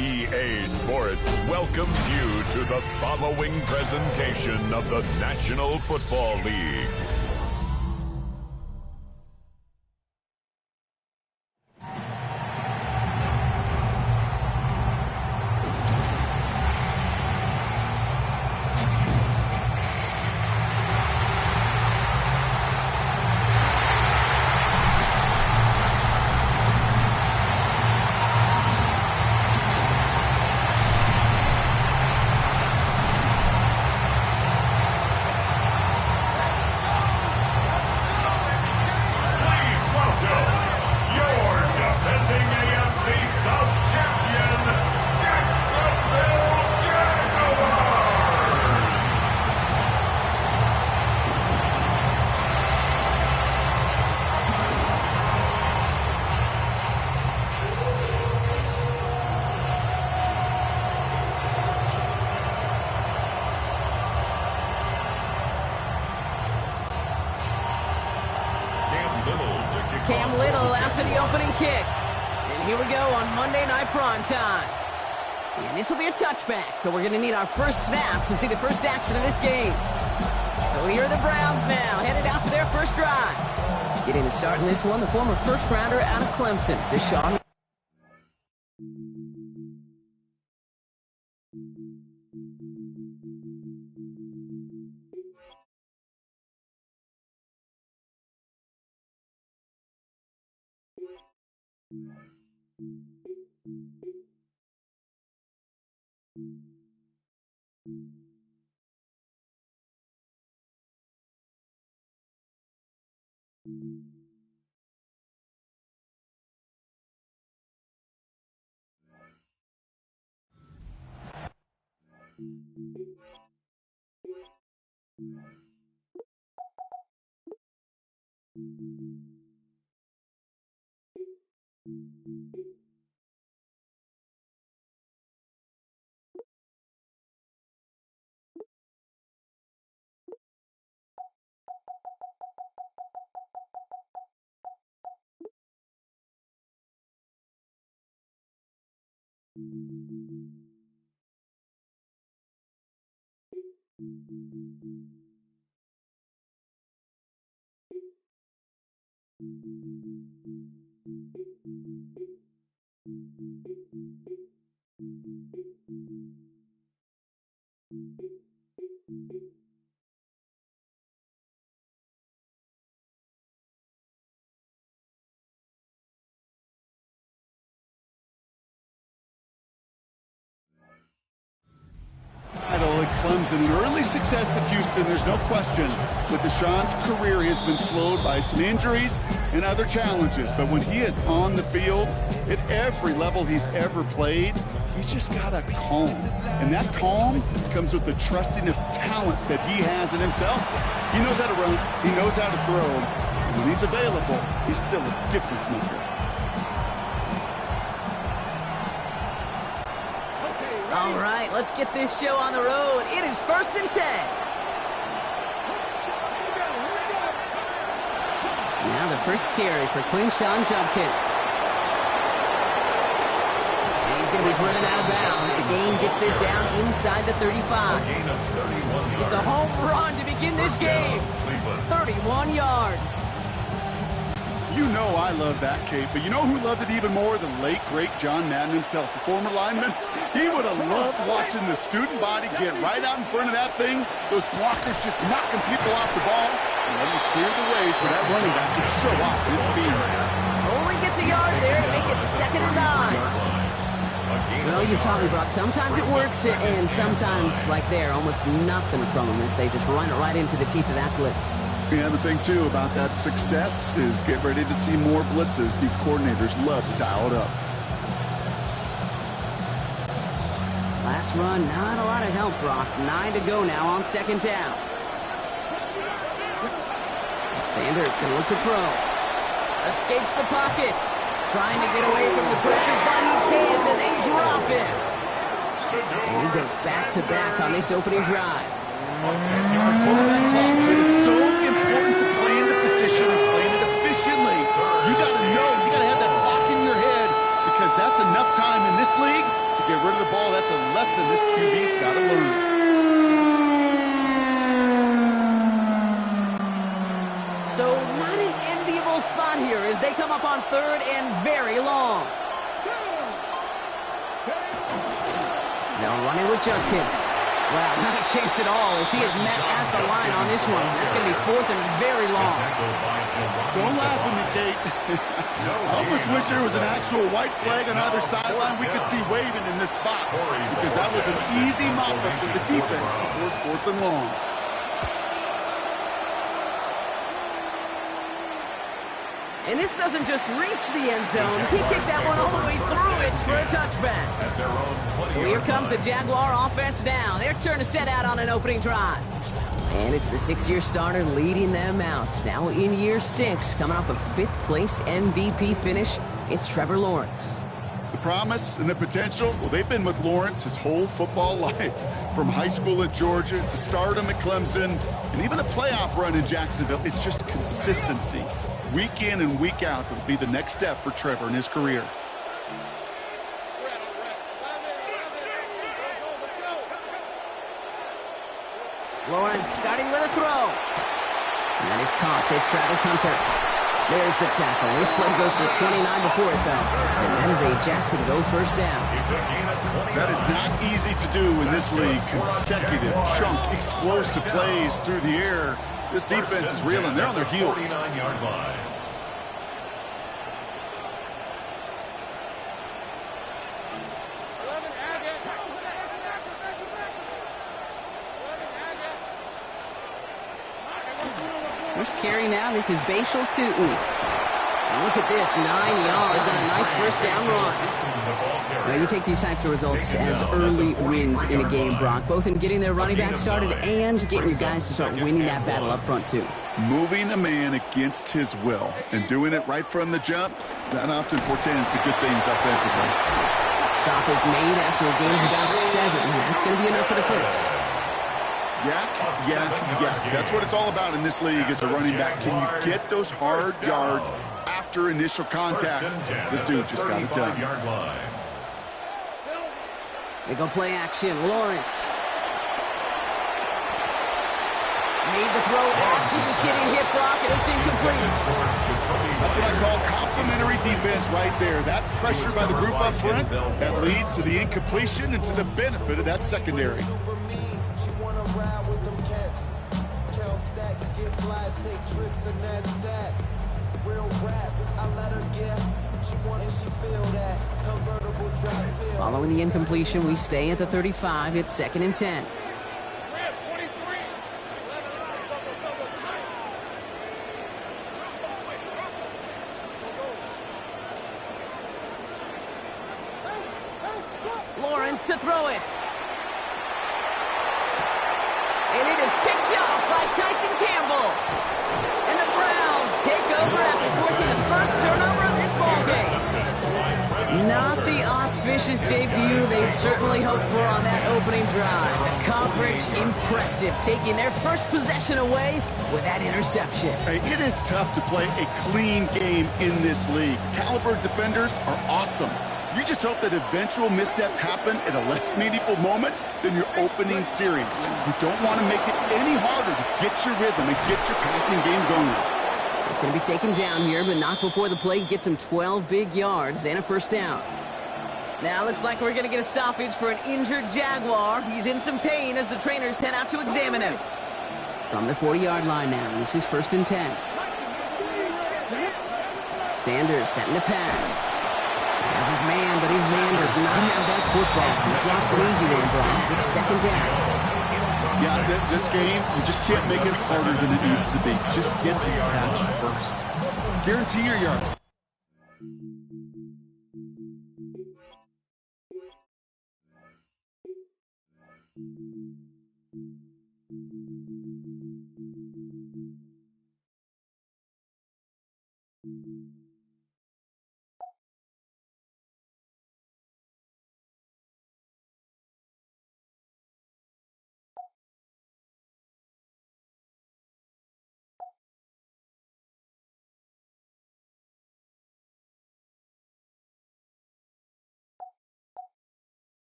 EA Sports welcomes you to the following presentation of the National Football League. Cam Little after the opening kick. And here we go on Monday Night Prime Time. And this will be a touchback, so we're going to need our first snap to see the first action of this game. So here are the Browns now, headed out for their first drive. Getting the start in this one, the former first-rounder out of Clemson, Deshaun. Clemson, an early success at Houston, there's no question. With Deshaun's career, he has been slowed by some injuries and other challenges. But when he is on the field, at every level he's ever played, he's just got a calm. And that calm comes with the trusting of talent that he has in himself. He knows how to run, he knows how to throw, and when he's available, he's still a difference maker. All right, let's get this show on the road. It is 1st and 10. Now the first carry for Quinshawn Judkins. And he's going to be driven out of bounds. The gain gets this down inside the 35. It's a home run to begin this game. 31 yards. You know I love that, Kate, but you know who loved it even more? The late, great John Madden himself, the former lineman. He would have loved watching the student body get right out in front of that thing, those blockers just knocking people off the ball, and let him clear the way so that running back could show off his speed. Only gets a yard there to make it 2nd and 9. Well, you taught me, Brock. Sometimes it works, and sometimes, like there, almost nothing from them as they just run it right into the teeth of that blitz. Yeah, the thing, too, about that success is get ready to see more blitzes. The coordinators love to dial it up. Last run, not a lot of help, Brock. 9 to go now on 2nd down. Sanders going to look to throw. Escapes the pocket. Trying to get away from the pressure, but he can't, and they drop him. And he goes back-to-back on this opening drive. Quarterback clock, but it is so important to play in the position and playing it efficiently. You got to know, you got to have that clock in your head because that's enough time in this league to get rid of the ball. That's a lesson this QB's got to learn. So not an enviable spot here as they come up on 3rd and very long. Now running with Judkins. Wow, not a chance at all as he is met at the line on this one. That's going to be 4th and very long. Don't laugh at me, Kate. I almost wish there was an actual white flag on either sideline we could see waving in this spot because that was an easy mop-up with the defense to force 4th and long. And this doesn't just reach the end zone. He kicked that one all the way through it for a touchback. So here comes the Jaguar offense now. Their turn to set out on an opening drive. And it's the 6-year starter leading them out. Now in year 6, coming off a 5th place MVP finish, it's Trevor Lawrence. The promise and the potential, well, they've been with Lawrence his whole football life. From high school at Georgia to stardom at Clemson and even a playoff run in Jacksonville. It's just consistency. Week in and week out, that'll be the next step for Trevor in his career. Lawrence starting with a throw. And that is caught. It's Travis Hunter. There's the tackle. This play goes for 29 before it, though. And that is a Jacksonville 1st down. That is not easy to do in this league. Consecutive, chunk, explosive plays through the air. This defense is reeling. They're on their heels. First carry now. This is Bashal Tootin. And look at this. 9 yards and a nice 1st down run. Now, you take these types of results as early wins in a game, Brock, both in getting their running back started and getting your guys to start winning that battle up front, too. Moving a man against his will and doing it right from the jump, that often portends to good things offensively. Stop is made after a gain of about 7. That's going to be enough for the 1st. Yak, yak, yak. That's what it's all about in this league as a running back. Can you get those hard yards after initial contact? This dude just got it done. They go play action. Lawrence. Made the throw as he was getting hit, Brock, and it's incomplete. That's what I call complimentary defense right there. That pressure by the group up front, that leads to the incompletion and to the benefit of that secondary. Following the incompletion, we stay at the 35. It's 2nd and 10. Lawrence to throw it. And it is picked off by Tyson Campbell. And the Browns take over after forcing the first turnover of this ballgame. Not the auspicious debut they'd certainly hoped for on that opening drive. The coverage, impressive, taking their first possession away with that interception. Hey, it is tough to play a clean game in this league. Caliber defenders are awesome. You just hope that eventual missteps happen at a less meaningful moment than your opening series. You don't want to make it any harder to get your rhythm and get your passing game going. It's going to be taken down here, but not before the play gets him 12 big yards and a first down. Now looks like we're going to get a stoppage for an injured Jaguar. He's in some pain as the trainers head out to examine him. From the 40-yard line now, this is 1st and 10. Sanders setting the pass. Has his man, but his man does not have that football. He drops an easy one, Brock. It's 2nd down. Yeah, this game, you just can't make it harder than it needs to be. Just get the catch first. Guarantee your yards.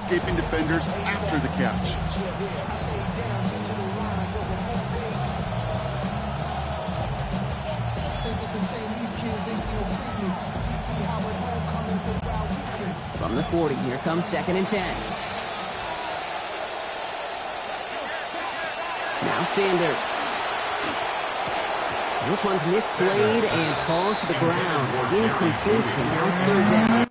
Escaping defenders after the catch. From the 40, here comes 2nd and 10. Now Sanders. This one's misplayed and falls to the ground. Incomplete, and now it's 3rd down.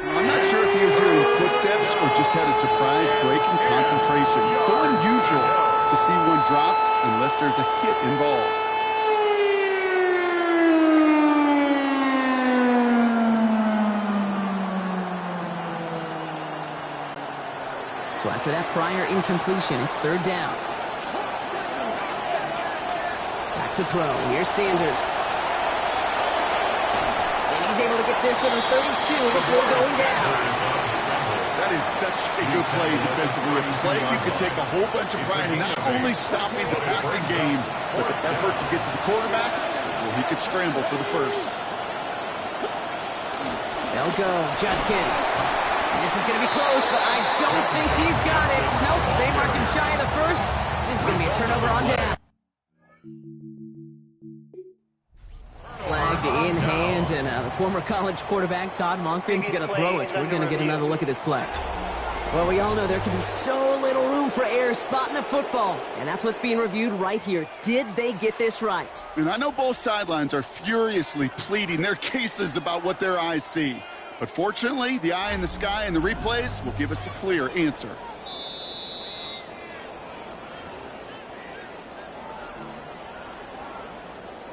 I'm not sure if he was hearing footsteps or just had a surprise break in concentration. So unusual to see one dropped unless there's a hit involved. So after that prior incompletion, it's 3rd down. Back to throw. Here's Sanders. And he's able to get this to the 32 before going down. That is such a good play defensively. A play you could take a whole bunch of pride in not only stopping the passing game, but the effort to get to the quarterback before he could scramble for the first. They'll go. Judkins. And this is going to be close, but I don't think he's got it. Nope, they mark him shy of the first. This is going to be a turnover on down. Flag in hand, and the former college quarterback, Todd Monken's going to throw it. We're going to get another look at this play. Well, we all know there can be so little room for error spotting the football, and that's what's being reviewed right here. Did they get this right? And I know both sidelines are furiously pleading their cases about what their eyes see. But fortunately, the eye in the sky and the replays will give us a clear answer.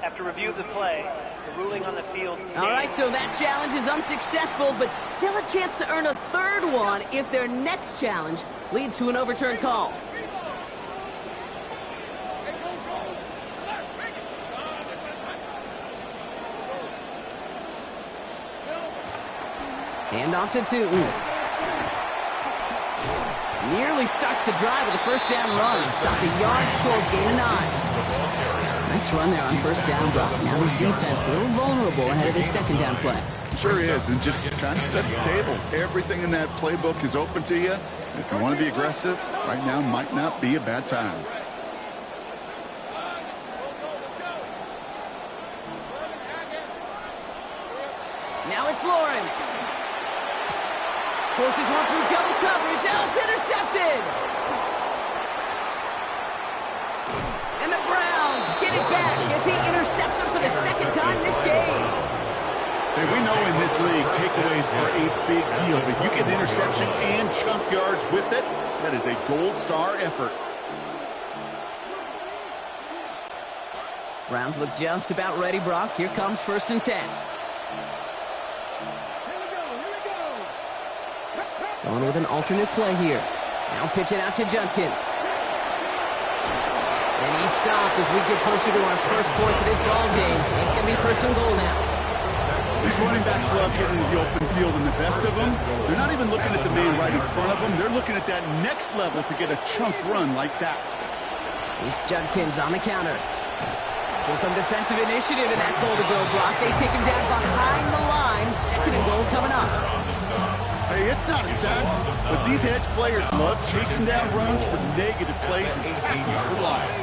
After review of the play, the ruling on the field stands. All right, so that challenge is unsuccessful, but still a chance to earn a 3rd one if their next challenge leads to an overturned call. Hand off to Tootin. Nearly starts the drive with a first down run. Stopped a yard short, gain of 9. Nice run there on first down, Brock. Now his defense a little vulnerable ahead of his second down play. Sure is, and just kind of sets the table. Everything in that playbook is open to you. If you want to be aggressive, right now might not be a bad time. Now it's Lawrence. Forces one through double coverage. Now it's intercepted. And the Browns get it back as he intercepts him for the second time this game. Hey, we know in this league, takeaways are a big deal, but you get an interception and chunk yards with it. That is a gold star effort. Browns look just about ready, Brock. Here comes 1st and 10. Going with an alternate play here. Now pitch it out to Judkins. And he's stopped as we get closer to our first points of this ball game. It's going to be 1st and goal now. These running backs love getting into the open field, and the best of them, they're not even looking at the man right in front of them. They're looking at that next level to get a chunk run like that. It's Judkins on the counter. So some defensive initiative in that goal to go, Brock. They take him down behind the line. 2nd and goal coming up. Hey, it's not a sack, but these edge players love chasing down runs for negative plays and tackles for loss.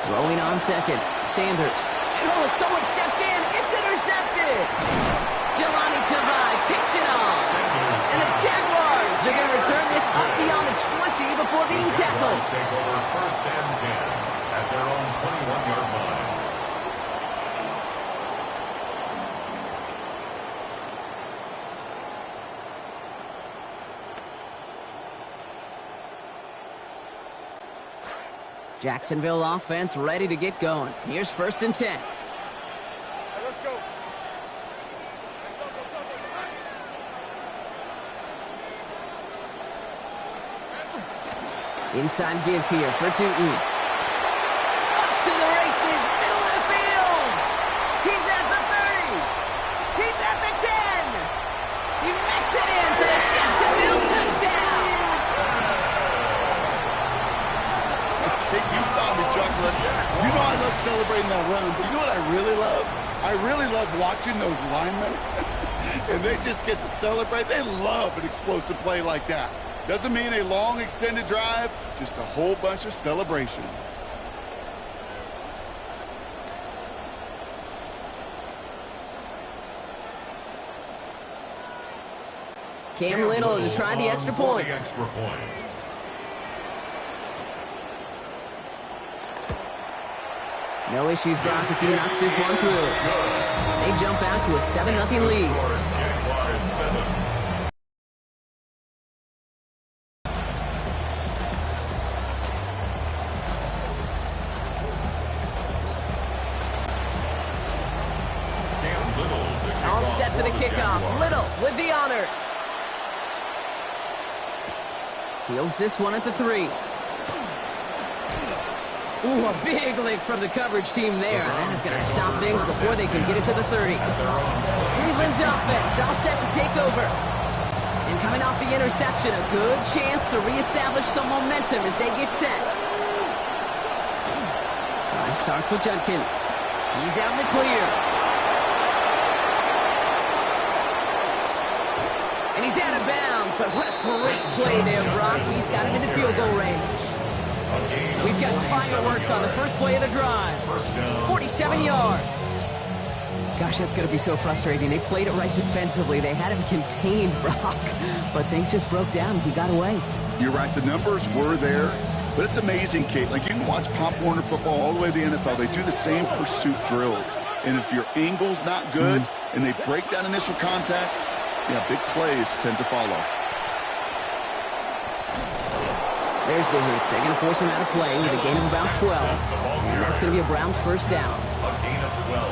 Throwing on 2nd, Sanders. Oh, someone stepped in. It's intercepted. Jelani Tavai picks it off. And the Jaguars are going to return this up beyond the 20 before being tackled. Take over 1st and 10 at their own 21-yard line. Jacksonville offense ready to get going. Here's 1st and 10. Let's go. Inside give here for Tootin. Off to the races, middle of the field. He's at the 30. He's at the 10. He makes it in for the Jacksonville touchdown. You saw me chuckling. You know I love celebrating that run, but you know what I really love? I really love watching those linemen, and they just get to celebrate. They love an explosive play like that. Doesn't mean a long extended drive, just a whole bunch of celebration. Cam Little to try the extra point. No issues, Brock, as he knocks this one through. They jump out to a 7-0 lead. All set for the kickoff. Little with the honors. Fields this one at the 3. Ooh, a big lick from the coverage team there. That is going to stop things before they can get it to the 30. Cleveland's offense all set to take over. And coming off the interception, a good chance to reestablish some momentum as they get set. Drive starts with Judkins. He's out in the clear. And he's out of bounds, but what a great play there, Brock. He's got him in the field goal range. We've got fireworks on the first play of the drive. 47 yards. Gosh, that's going to be so frustrating. They played it right defensively. They had him contained, Brock. But things just broke down. He got away. You're right. The numbers were there. But it's amazing, Kate. Like, you can watch Pop Warner football all the way to the NFL. They do the same pursuit drills. And if your angle's not good and they break that initial contact, yeah, big plays tend to follow. There's the hoots. They're going to force him out of play with a gain of about 12. And that's going to be a Browns first down.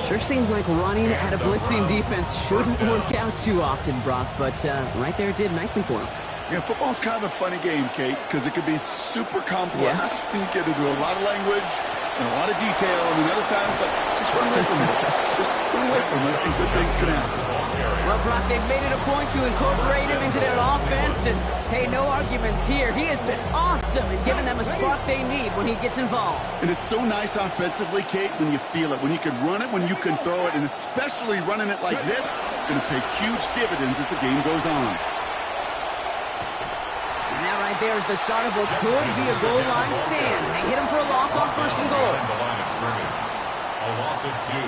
Sure seems like running at a blitzing defense shouldn't work out too often, Brock. But right there it did nicely for him. Yeah, football's kind of a funny game, Kate, because it could be super complex. Yeah. You get into a lot of language, And a lot of detail, and then other times, like, just run away from it. Just run away from it, and good things can happen. Well, Brock, they've made it a point to incorporate him into their offense, and, hey, no arguments here. He has been awesome at giving them a spark they need when he gets involved. And it's so nice offensively, Kate, when you feel it, when you can run it, when you can throw it, and especially running it like this, going to pay huge dividends as the game goes on. And that right there is the start of what could be a goal line stand. They hit him for a loss on first and goal. A loss of 2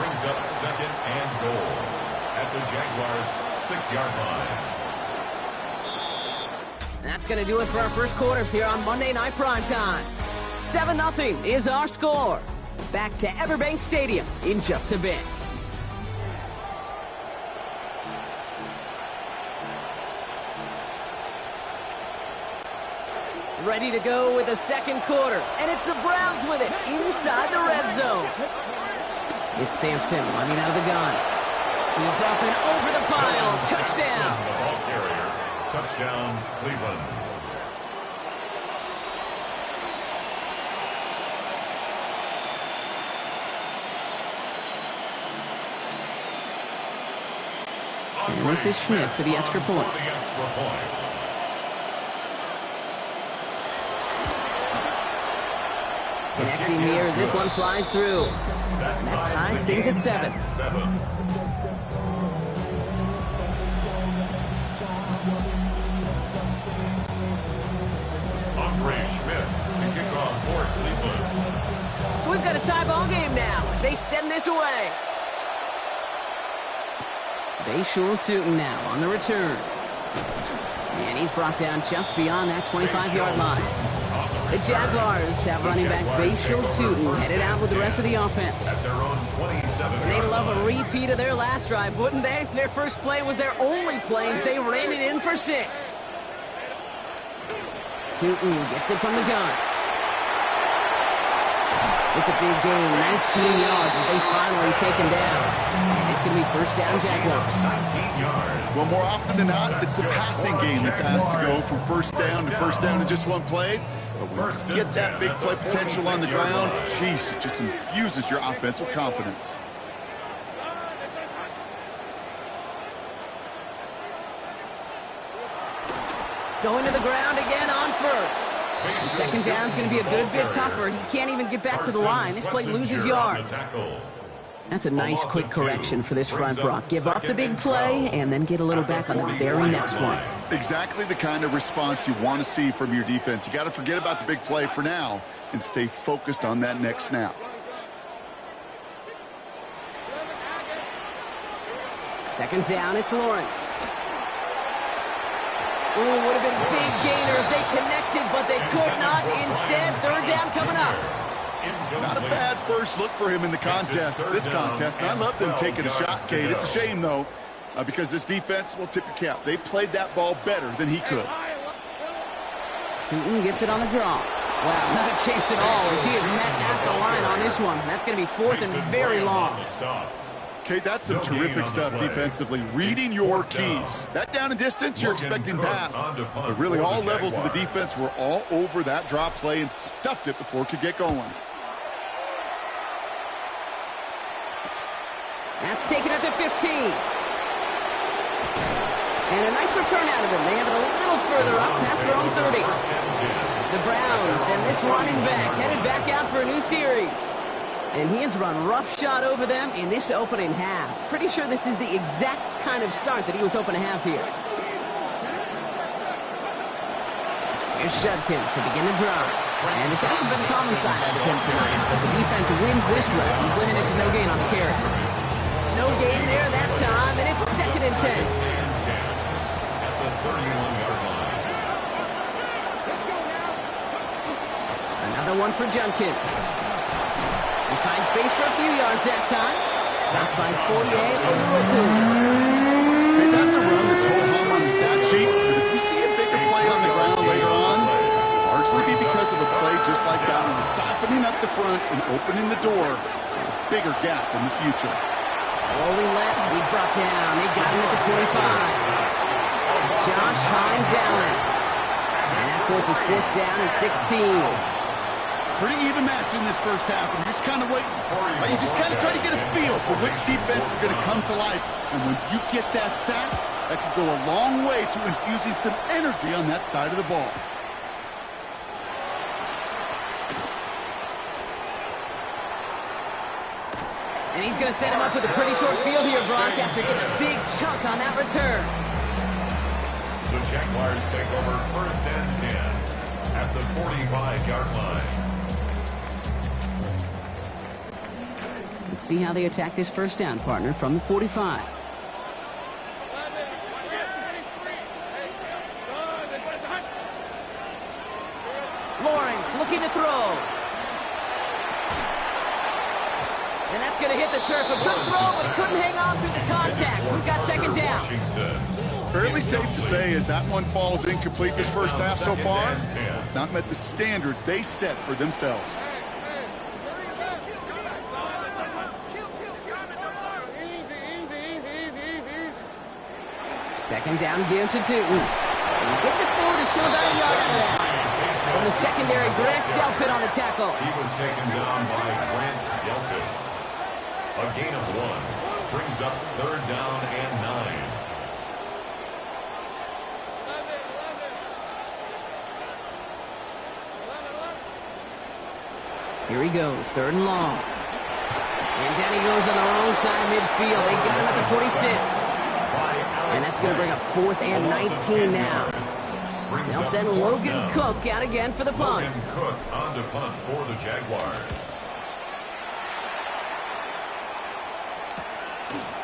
brings up second and goal at the Jaguars' 6-yard line. That's going to do it for our first quarter here on Monday Night Primetime. 7-0 is our score. Back to Everbank Stadium in just a bit. Ready to go with the second quarter, and it's the Browns with it inside the red zone. It's Sampson running out of the gun. He's up and over the pile. Touchdown. The ball carrier. Touchdown, Cleveland. And this is Schmidt for the extra point. Connecting here as this one flies through. And that ties things at 7. So we've got a tie ball game now as they send this away. Bayshul Tootin now on the return. And he's brought down just beyond that 25-yard line. The Jaguars have running back Bayshul Tootin headed out with the rest of the offense. And they'd love a repeat of their last drive, wouldn't they? Their first play was their only play as they ran it in for 6. Tootin gets it from the gun. It's a big gain, 19 yards as they finally take him down. And it's going to be first down Jaguars. Well, more often than not, it's the passing game that's asked to go from first down in just one play. But when you get that big play potential on the ground, geez, it just infuses your offense with confidence. Going to the ground again on first. And second down is going to be a good bit tougher. He can't even get back to the line. This play loses yards. That's a nice quick correction for this front, Brock. Give up the big play and then get a little back on the very next one. Exactly the kind of response you want to see from your defense. You got to forget about the big play for now and stay focused on that next snap. Second down, it's Lawrence. Ooh, would have been a big gainer if they connected, but they could not. Instead, third down coming up. Not a bad first look for him in the contest, this contest. And I love them taking a shot, Kate. It's a shame, though, because this defense will tip your cap. They played that ball better than he could. Tootin gets it on the draw. Wow, not a chance at all as he is met at the line on this one. That's going to be fourth and very long. Okay, that's some terrific stuff defensively. Reading your keys. That down and distance, you're expecting pass. But really, all levels of the defense were all over that drop play and stuffed it before it could get going. That's taken at the 15. And a nice return out of him. They have it a little further up past their own 30. The Browns and this running back headed back out for a new series. And he has run roughshod over them in this opening half. Pretty sure this is the exact kind of start that he was hoping to have here. Here's Judkins to begin the drive. And this hasn't been a common side out of him tonight, but the defense wins this round. He's limited to no gain on the carry. No gain there that time, and it's second and 10. At the 31-yard line. Another one for Judkins. He finds space for a few yards that time. Stopped by 48 Oluokun. Hey, that's a run that's ho-hum on the stat sheet, but if you see a bigger play on the ground later on, it'll largely be because of a play just like that one, softening up the front and opening the door for a bigger gap in the future. Rolling left, he's brought down. They got him at the 25. Josh Hines Allen. And that forces fourth down and 16. Pretty even match in this first half, and you're just kind of waiting. Right? You just kind of try to get a feel for which defense is going to come to life. And when you get that sack, that could go a long way to infusing some energy on that side of the ball. And he's going to set him up with a pretty short field here, Brock, after getting a big chunk on that return. The Jaguars take over 1st and 10 at the 45-yard line. Let's see how they attack this first down, partner, from the 45. Lawrence looking to throw. And that's going to hit the turf. A good throw, but he couldn't hang on through the contact. We've got 2nd down. Fairly safe to say as that one falls incomplete this first half so far, it's not met the standard they set for themselves. Second down, give to Tootin. And he gets it forward to show about a yard out of that. From the secondary, Grant Delpit on the tackle. He was taken down by Grant Delpit. A gain of 1 brings up 3rd down and 9. Here he goes, 3rd and long. And down he goes on the wrong side of midfield. They got him at the 46. And that's going to bring up 4th and 19 now. They'll send Logan Cook out again for the punt. Logan Cook on to punt for the Jaguars.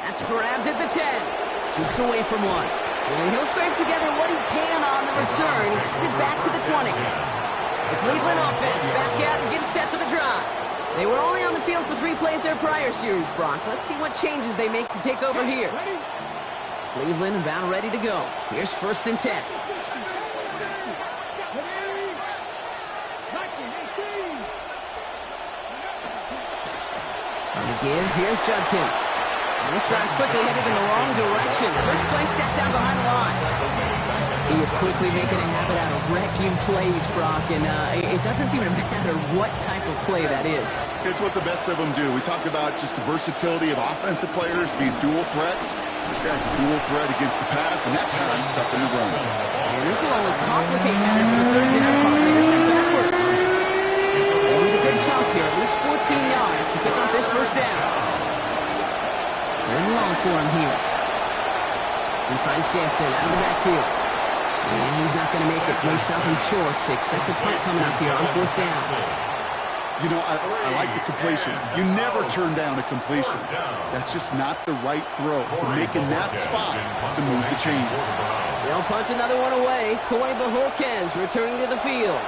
That's grabbed at the 10. Jukes away from one. And he'll scrape together what he can on the return. He gets it back to the 20. The Cleveland offense back out and getting set for the drive. They were only on the field for 3 plays their prior series, Brock. Let's see what changes they make to take over here. Cleveland about ready to go. Here's 1st and 10. On the give, here's Judkins. And this drive's quickly headed in the wrong direction. First play set down behind the line. He is quickly making a habit out of wrecking plays, Brock, and it doesn't seem to matter what type of play that is. It's what the best of them do. We talk about just the versatility of offensive players being dual threats. This guy's a dual threat against the pass, and that time stuff in the run. And this will only complicate matters for 3rd down, partner. They're sent backwards. They need a good chunk here, at least 14 yards to pick up this 1st down. 3rd and long for him here. We find Sampson out of the backfield. And he's not going to make it. No stopping short. So expect a punt coming up here on 4th down. You know, I like the completion. You never turn down a completion. That's just not the right throw to make in that spot to move the chains. They'll punt another one away. Coy Bajorquez returning to the field.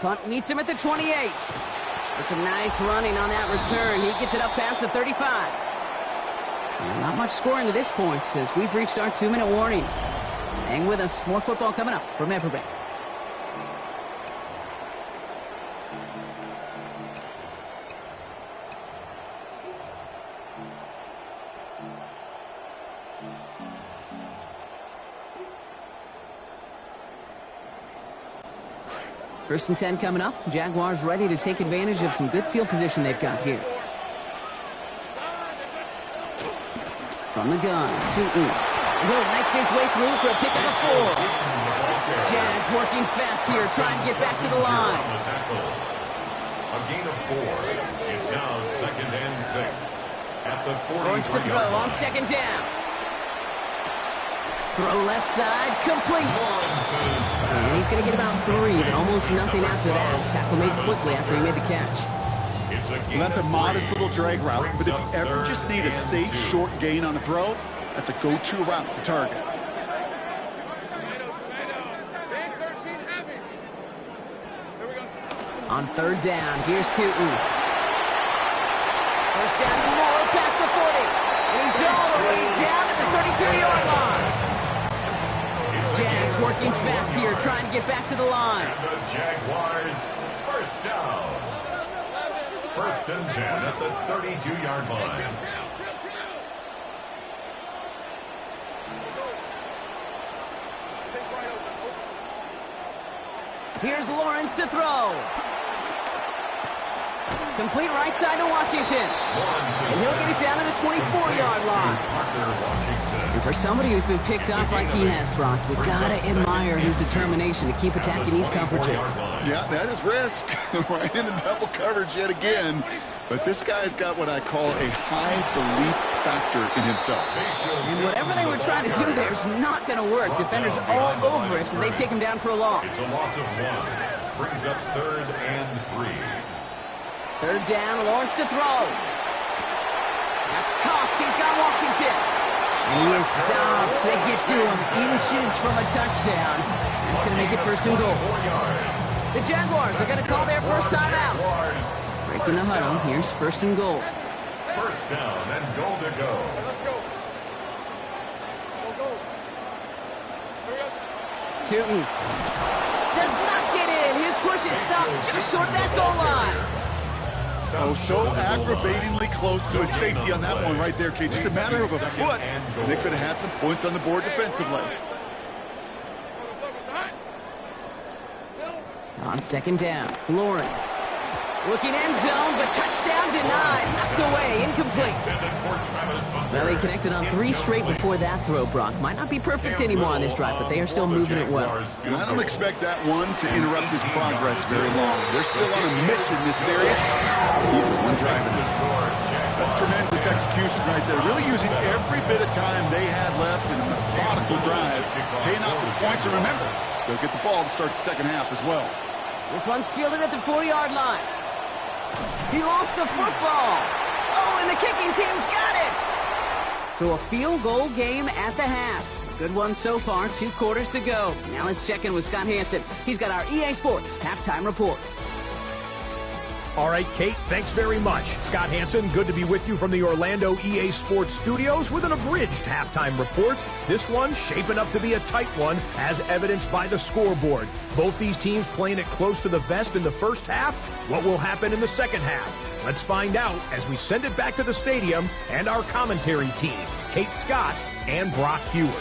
Punt meets him at the 28. It's a nice running on that return. He gets it up past the 35. And not much scoring to this point as we've reached our 2-minute warning. Hang with us. More football coming up from Everbank. First and 10 coming up. Jaguars ready to take advantage of some good field position they've got here. From the gun, Tootin. Will knife his way through for a pick of the 4. Jags working fast here, trying to get back to the line. A gain of 4. It's now 2nd and 6 at the 40. Lawrence to throw on 2nd down. Throw left side, complete. And he's going to get about 3, but almost nothing after that. Tackle made quickly after he made the catch. Well, that's a modest little drag route, but if you ever just need a safe, short gain on a throw, that's a go-to route to target. On 3rd down, here's Tootin. First down and more past the 40. And he's all the way down at the 32-yard line. Jags working fast here, trying to get back to the line. And the Jaguars, 1st down. 1st and 10 at the 32-yard line. Here's Lawrence to throw. Complete right side to Washington. And he'll get it down to the 24-yard line. And for somebody who's been picked off like he has, Brock, you gotta admire his determination to keep attacking these coverages. Yeah, that is risk. Right into double coverage yet again. But this guy's got what I call a high belief factor in himself. And whatever they were trying to do there is not going to work. Defenders all over it, so they take him down for a loss. It's a loss of 1. Brings up 3rd and 3. 3rd down, Lawrence to throw. That's Cox. He's got Washington. And he is stopped. They get to him inches from a touchdown. That's going to make it 1st and goal. The Jaguars are going to call their first time out. Breaking the huddle. Here's 1st and goal. 1st down and goal to go. Let's go. Go. Hurry up. Tootin does not get in. His push is stopped just short of that goal line. Oh, so aggravatingly close to a safety on that one right there, Kate. Just a matter of a foot. They could have had some points on the board defensively. On 2nd down, Lawrence. Looking end zone, but touchdown denied. Knocked away, incomplete. Well, they connected on 3 straight before that throw, Brock. Might not be perfect anymore on this drive, but they are still moving it well. And I don't expect that one to interrupt his progress very long. They're still on a mission this series. He's the one driving it. That's tremendous execution right there. Really using every bit of time they had left in a methodical drive. Paying off the points, and remember, they'll get the ball to start the 2nd half as well. This one's fielded at the 4-yard line. He lost the football. Oh, and the kicking team's got it. So a field goal game at the half. Good one so far, 2 quarters to go. Now let's check in with Scott Hansen. He's got our EA Sports halftime report. All right, Kate, thanks very much. Scott Hansen, good to be with you from the Orlando EA Sports studios with an abridged halftime report. This one shaping up to be a tight one, as evidenced by the scoreboard. Both these teams playing it close to the vest in the 1st half. What will happen in the 2nd half? Let's find out as we send it back to the stadium and our commentary team, Kate Scott and Brock Hewer.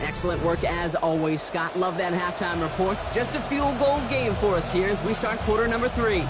Excellent work as always, Scott. Love that halftime report. Just a field goal game for us here as we start quarter number 3.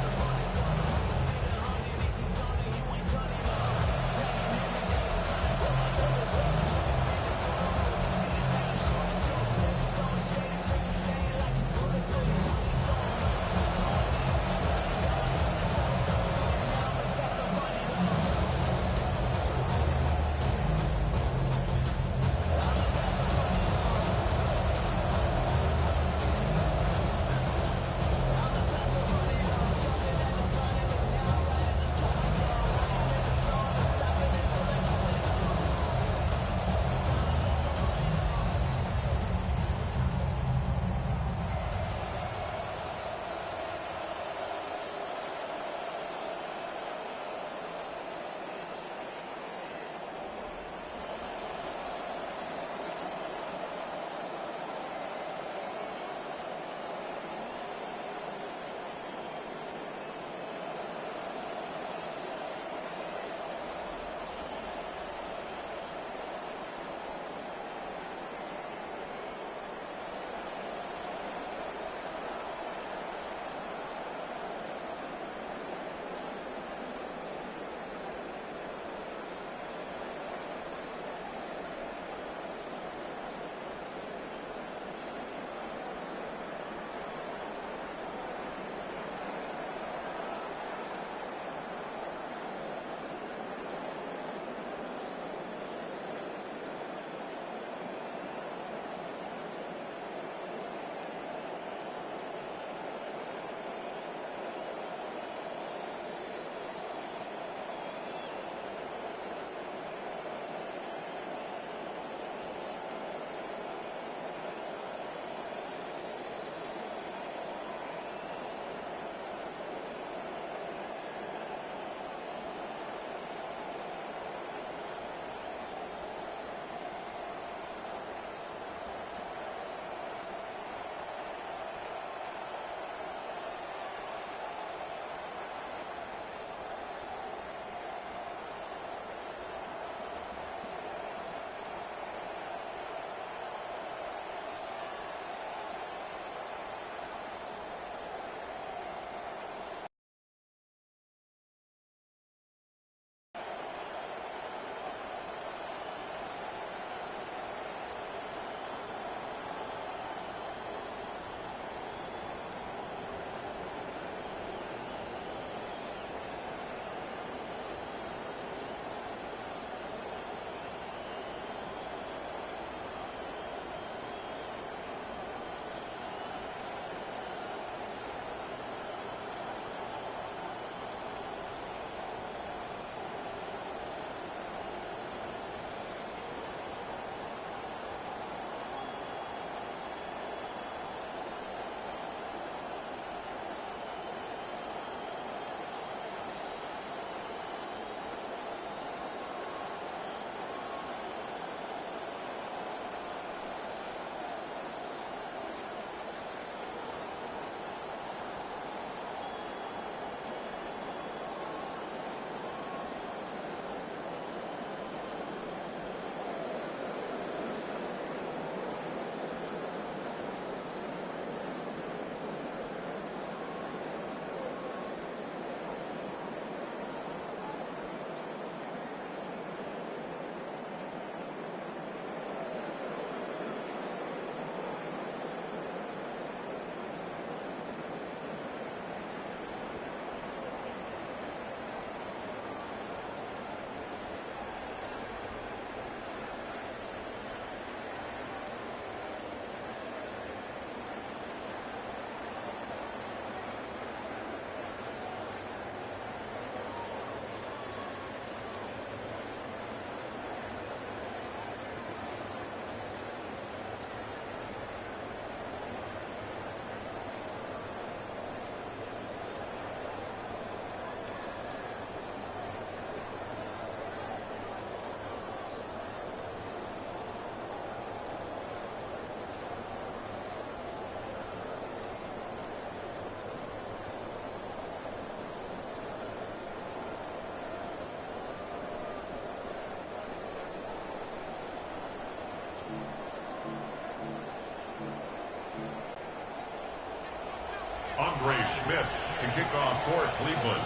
Smith to kick off for Cleveland.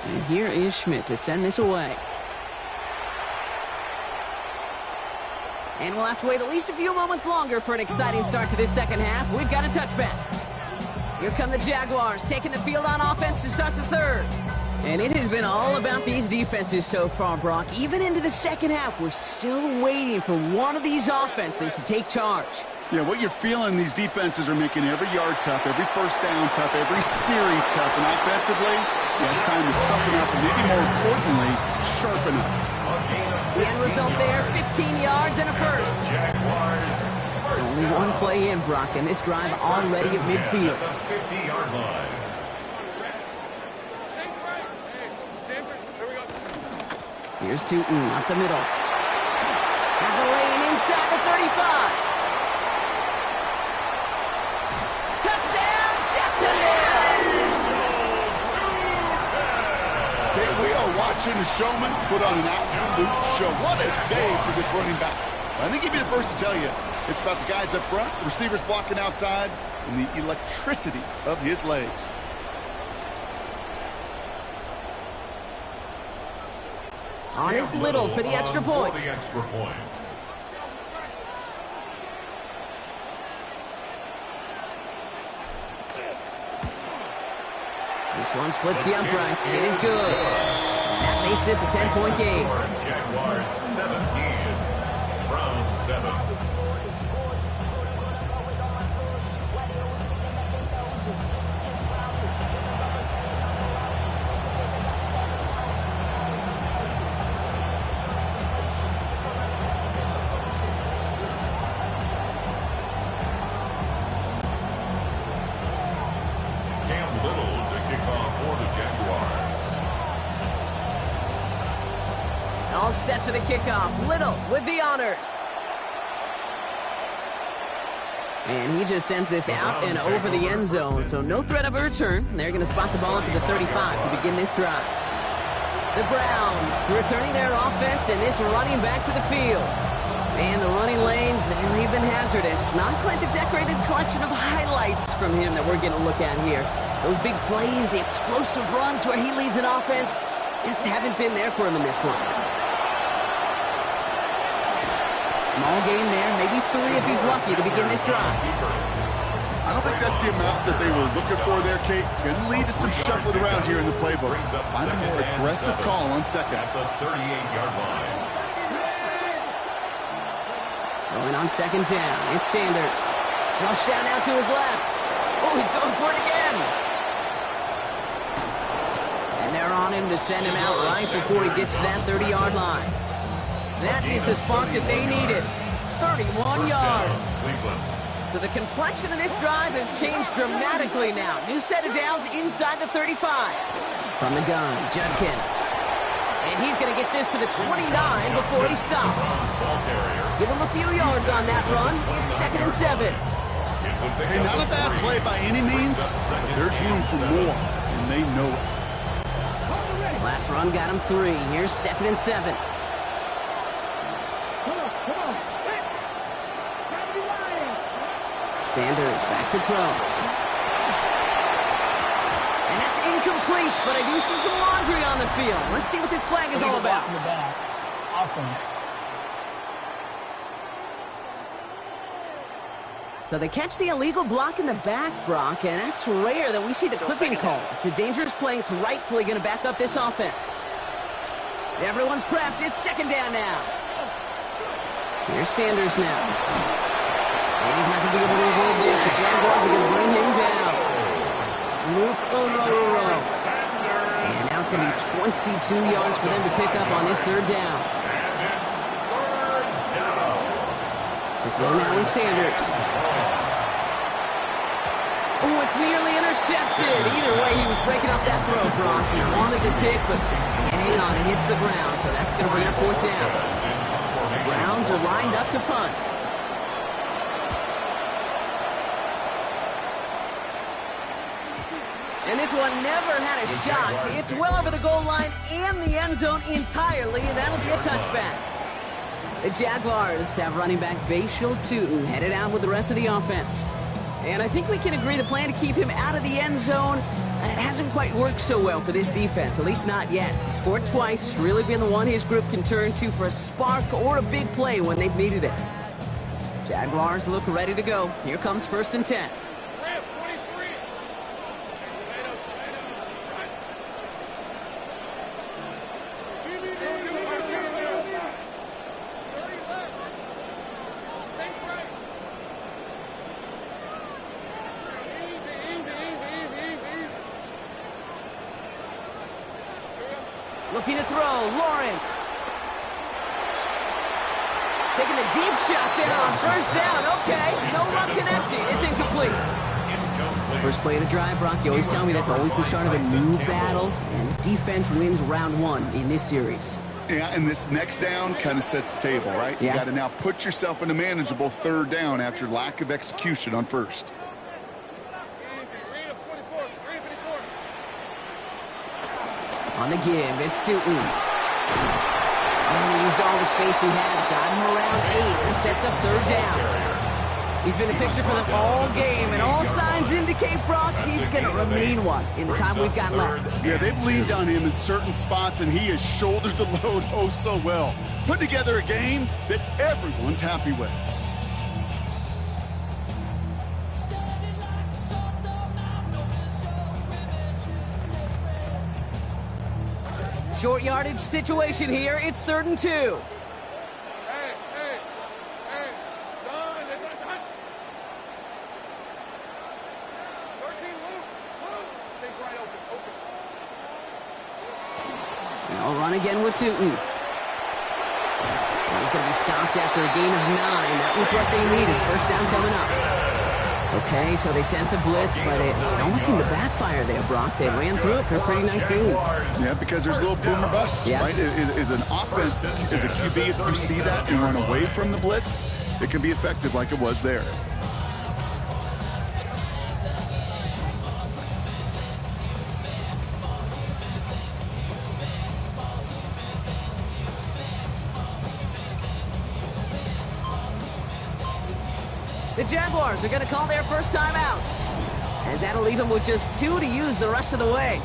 And here is Schmidt to send this away. And we'll have to wait at least a few moments longer for an exciting start to this second half. We've got a touchback. Here come the Jaguars, taking the field on offense to start the third. And it has been all about these defenses so far, Brock. Even into the second half, we're still waiting for one of these offenses to take charge. Yeah, what you're feeling, these defenses are making every yard tough, every first down tough, every series tough. And offensively, yeah, it's time to toughen up and maybe more importantly, sharpen up. The end result there, 15 yards and a first. Only one play in, Brock, and this drive already at midfield. 50-yard line. Here's Tootin up the middle. Has a lane inside the 35. Touchdown, Jacksonville! Okay, we are watching a showman put on an absolute show. What a day for this running back. I think he'd be the first to tell you it's about the guys up front, receivers blocking outside, and the electricity of his legs. On is Little for the extra point. This one splits the uprights. It is good. That makes this a 10-point game. Jaguars 17, Browns 7. All set for the kickoff. Little with the honors. And he just sends this out and over the end zone, so no threat of a return. They're going to spot the ball up at the 35 to begin this drive. The Browns returning their offense and this running back to the field. And the running lanes, they've been hazardous. Not quite the decorated collection of highlights from him that we're going to look at here. Those big plays, the explosive runs where he leads an offense, just haven't been there for him in this one. Small gain there, maybe 3 if he's lucky to begin this drive. I don't think that's the amount that they were looking for there, Kate. Going to lead to some shuffling around here in the playbook. Find a more aggressive call on second. At the 38-yard line. Going on second down, it's Sanders. Flush down out to his left. Oh, he's going for it again. And they're on him to send him out right before he gets to that 30-yard line. That is the spark that they needed. 31 yards. So the complexion of this drive has changed dramatically now. New set of downs inside the 35. From the gun, Judkins. And he's going to get this to the 29 before he stops. Give him a few yards on that run. It's 2nd and 7. Hey, not a bad play by any means, but there's room for more, and they know it. Last run got him 3. Here's 2nd and 7. Sanders back to throw. And that's incomplete, but I do see some laundry on the field. Let's see what this flag is all about. Offense. So they catch the illegal block in the back, Brock, and that's rare that we see the clipping call. It's a dangerous play. It's rightfully going to back up this offense. Everyone's prepped. It's 2nd down now. Here's Sanders now. And he's not going to be able to avoid this. The Jaguars are going to bring him down. Luke Ororo. And now it's going to be 22 yards for them to pick up on this 3rd down. To throw now with Sanders. Oh, it's nearly intercepted. Either way, he was breaking up that throw, Brock. He wanted the pick, but can't hang on. It hits the ground, so that's going to bring up 4th down. The Browns are lined up to punt. And this one never had a shot. It's well over the goal line and the end zone entirely, and that'll be a touchback. The Jaguars have running back Bashal Tootin headed out with the rest of the offense. And I think we can agree the plan to keep him out of the end zone, it hasn't quite worked so well for this defense, at least not yet. He scored twice, really been the one his group can turn to for a spark or a big play when they've needed it. Jaguars look ready to go. Here comes 1st and 10. Looking to throw, Lawrence. Taking a deep shot there on 1st down. Okay, no luck connecting. It's incomplete. First play of the drive, Brock. You always tell me that's always the start of a new battle, and the defense wins round 1 in this series. Yeah, and this next down kind of sets the table, right? Yeah. You got to now put yourself in a manageable 3rd down after lack of execution on 1st. On the give, it's Tootin. And he used all the space he had. Got him around 8 and sets up 3rd down. He's been a fixture for them all game, and all signs indicate, Brock, he's going to remain one in the time we've got left. Yeah, they've leaned on him in certain spots, and he has shouldered the load oh so well. Put together a game that everyone's happy with. Short yardage situation here. It's 3rd and 2. Hey, John, it's on time. 13, Luke. Take right open. They'll run again with Tootin. He's going to be stopped after a gain of 9. That was what they needed. 1st down coming up. Okay, so they sent the blitz, but it almost seemed to backfire there, Brock. They ran through it for a pretty nice gain. Yeah, because there's a little boom or bust, right? Is an offense, as a QB, if you see that and run away from the blitz, it can be effective like it was there. The Jaguars are going to call their first time out, as that'll leave them with just 2 to use the rest of the way.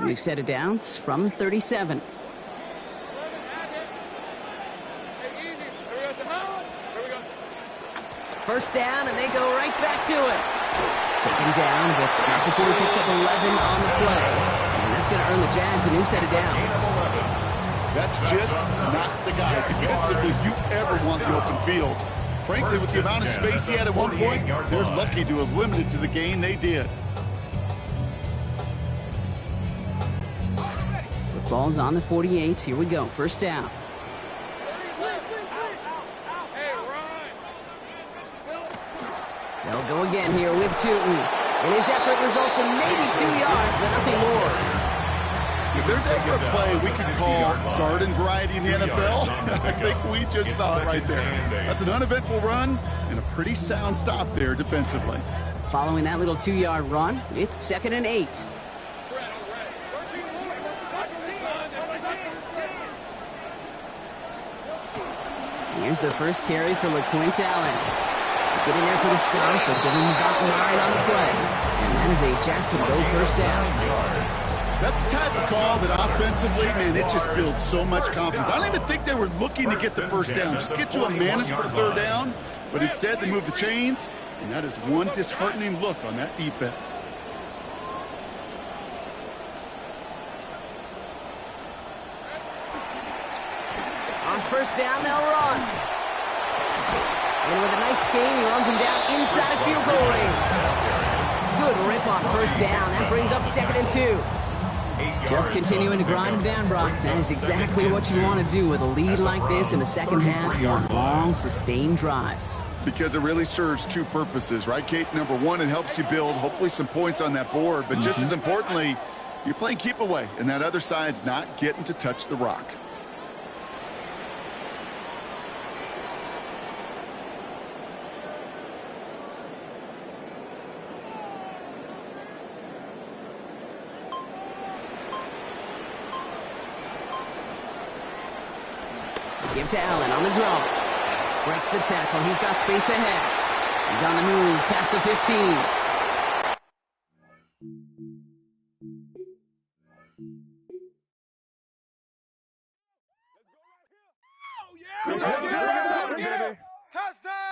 New set of downs from 37. First down, and they go right back to it. Taken down, but not before he picks up 11 on the play. And that's going to earn the Jags a new set of downs. That's just not the guy defensively if you ever want the open field. Frankly, with the amount of space he had at one point, they're lucky to have limited to the gain they did. The ball's on the 48. Here we go. 1st down. They'll go again here with Tootin. And his effort results in maybe 2 yards, but nothing more. If there's ever a play we could call garden variety in the NFL, I think we just saw it right there. That's an uneventful run and a pretty sound stop there defensively. Following that little 2-yard run, it's 2nd and 8. Here's the first carry for LeQuint Allen. Getting there for the stop, but giving him about 9 on the play. And that is a Jacksonville 1st down. That's the type of call that offensively, man, it just builds so much confidence. I don't even think they were looking to get the 1st down. Just get to a manageable 3rd down, but instead they move the chains, and that is one disheartening look on that defense. On 1st down, they'll run. And with a nice gain, he runs him down inside field goal range. Good rip on 1st down. That brings up 2nd and 2. Just continuing to grind him down, Brock. That is exactly what you want to do with a lead like this in the second half on long, sustained drives. because it really serves two purposes, right, Kate? Number one, it helps you build, hopefully, some points on that board. But just as importantly, you're playing keep away, and that other side's not getting to touch the rock. Give to Allen on the draw. Breaks the tackle. He's got space ahead. He's on the move past the 15. Touchdown!